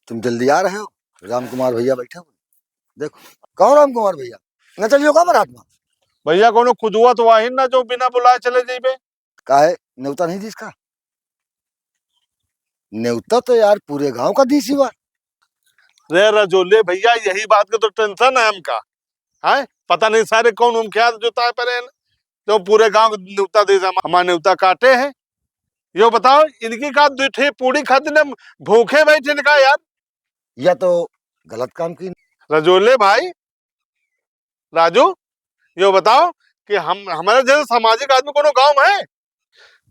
तुम जल्दी आ रहे हो? राम कुमार भैया बैठे हो, देखो। कौन राम कुमार भैया? न चलियो का महात्मा? भैया कोनो खुदुआ तो वाहिन ना जो बिना बुलाए चले जाइबे। काहे न्योता नहीं दी इसका? न्योता तो यार पूरे गांव का दी सी बात। रे रजोले भैया, यही बात का तो टेंशन है हमका। है पता नहीं सारे कौन उमख्यात जोता परे जो पूरे गांव को न्योता दे, हमारे न्योता काटे हैं। यो बताओ, इनकी का दूठे पूरी खाते ने भूखे बैठे ने का यार। या तो गलत काम की। रजोले भाई, राजू, यो बताओ कि हम हमारे जैसे सामाजिक आदमी कोनो गांव में है?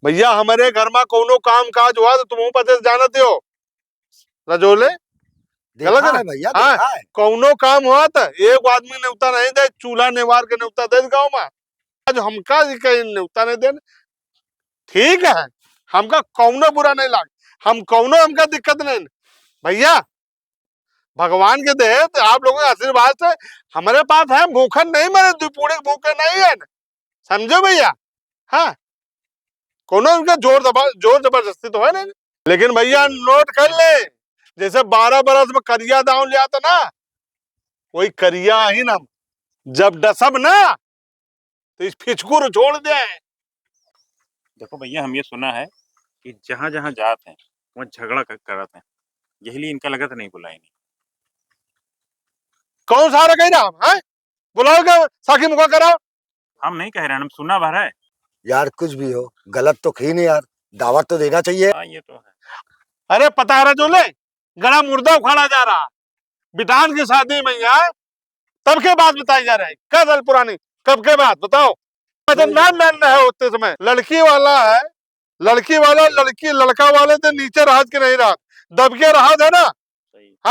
भैया हमारे घर में कोनो काम काज हुआ तो तुम पते जानते हो रजोले। गलत देखा है ना? है भैया, हाँ, देखा है। कौनो काम हुआ था एक आदमी न्योता नहीं दे, चूल्हा नेवार के न्योता दे गाँव में। आज हमका कहीं न्योता नहीं दे, ठीक है, हमका कौनो बुरा नहीं लाग, हम कौनो हमका दिक्कत नहीं भैया। भगवान के दे तो आप लोगों के आशीर्वाद से हमारे पास है, भूखन नहीं मरे, दुपूड़े भूखे नहीं है, समझो भैया। हाँ, कोनो उनका जोर जबरदस्ती तो है नहीं। लेकिन भैया नोट कर ले, जैसे 12 बरस में करिया दांव लिया था ना, वही करिया ही ना जब डसब ना तो इस फिचकुर छोड़ दे। देखो भैया, हम ये सुना है कि जहाँ जहाँ जात हैं वहाँ झगड़ा करत हैं, यही लिए इनका लगत नहीं बुलाए नहीं। कौन सा रहा कहीं ना है, बुलाओ के साखी मुखा कराओ। हम नहीं कह रहे हैं, हम सुना भर है। यार कुछ भी हो, गलत तो खी नहीं यार, दावत तो देना चाहिए। हाँ ये तो है। अरे पता है जो ले गड़ा मुर्दा उखाड़ा जा रहा बिटान की शादी में यार, तब के बात बताई जा रही, क्या साल पुरानी, कब के बात बताओ। जब नाम है उतने समय लड़की वाला है, लड़की वाला लड़की लड़का वाले तो नीचे रहा के नहीं रहा, दब के रहा था ना।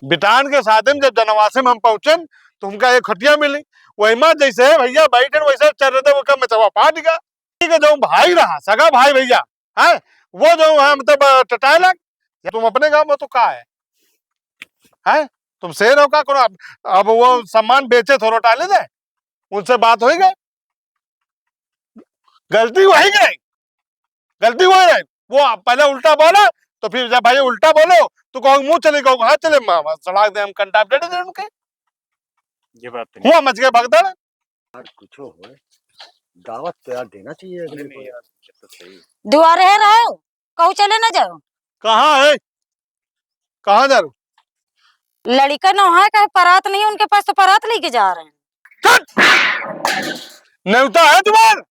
बिटान के शादी में जब जनवासे में हम पहुंचे तो हमका एक खटिया मिली, वही में जैसे भैया बैठे वैसे चल रहे थे, वो कम में पाट गया। ठीक है, जो भाई रहा सगा भाई भैया है, वो जो है मतलब टटाए लग। तुम अपने गांव में तो कहा है तुम शेर हो का करो, अब वो सम्मान बेचे थोड़ा टाले दे, उनसे बात हो गई, गलती वही गई, गलती वही रही। वो पहले उल्टा बोला तो फिर जब भाई उल्टा बोलो तो कहो मुंह चले, कहो हाँ चले, सड़ाक दे हम कंटाप दे दे उनके। ये बात तो हुआ मच गए भगदड़। यार कुछ हो, दावत तो यार देना चाहिए अगले को यार। तो सही। दुआरे है रहो, कहू चले ना जाओ। कहाँ है, कहाँ जा रहे? लड़का न है, कहे परात नहीं, उनके पास तो परात लेके जा रहे हैं। न्योता है तुम्हार?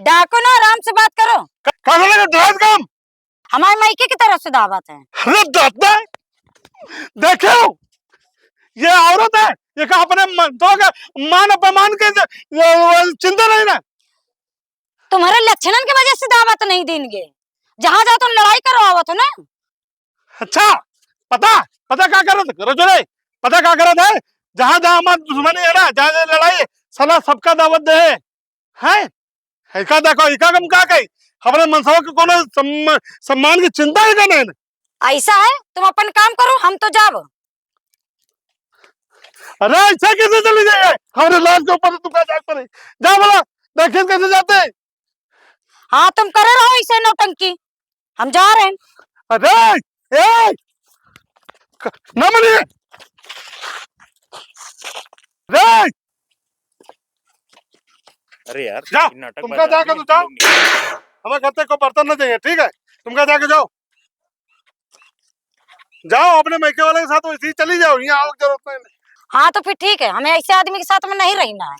डाको ना, आराम से बात करो। कहाँ लगा ड्राइव काम? हमारे मायके की तरफ से दावत है। अरे दादा, देखो ये औरत है, ये का अपने तो का मान अपमान के चिंता नहीं ना। तुम्हारे लक्षणन की वजह से दावत नहीं देंगे, जहाँ जाओ तुम लड़ाई करो आवत हो ना। अच्छा, पता पता क्या कर रहे थे रजोले, पता क्या कर रहे थे, जहाँ जहाँ हमारा दुश्मनी है ना, जहाँ जहाँ लड़ाई सलाह सबका दावत दे है। का देखो इका कम का कही हमारे मनसाओं के कोनो सम्मान की चिंता है का नहीं? ऐसा है, तुम अपन काम करो, हम तो जाओ। अरे ऐसा कैसे चली जाए, हमारे लाश के ऊपर तुम क्या पर जा बोला, देखे कैसे जाते। हाँ तुम करे रहो ऐसे नौटंकी, हम जा रहे हैं। अरे ए ना मनिए रे, अरे यार जाओ, नाटक तुमका जाके तो जाओ, हमें कहते को बर्तन न चाहिए, ठीक है, तुमका जाके जाओ, जाओ अपने मैके वाले के साथ वैसे ही चली जाओ, यहाँ आओ जरूरत नहीं। हाँ तो फिर ठीक है, हमें ऐसे आदमी के साथ में नहीं रहना है।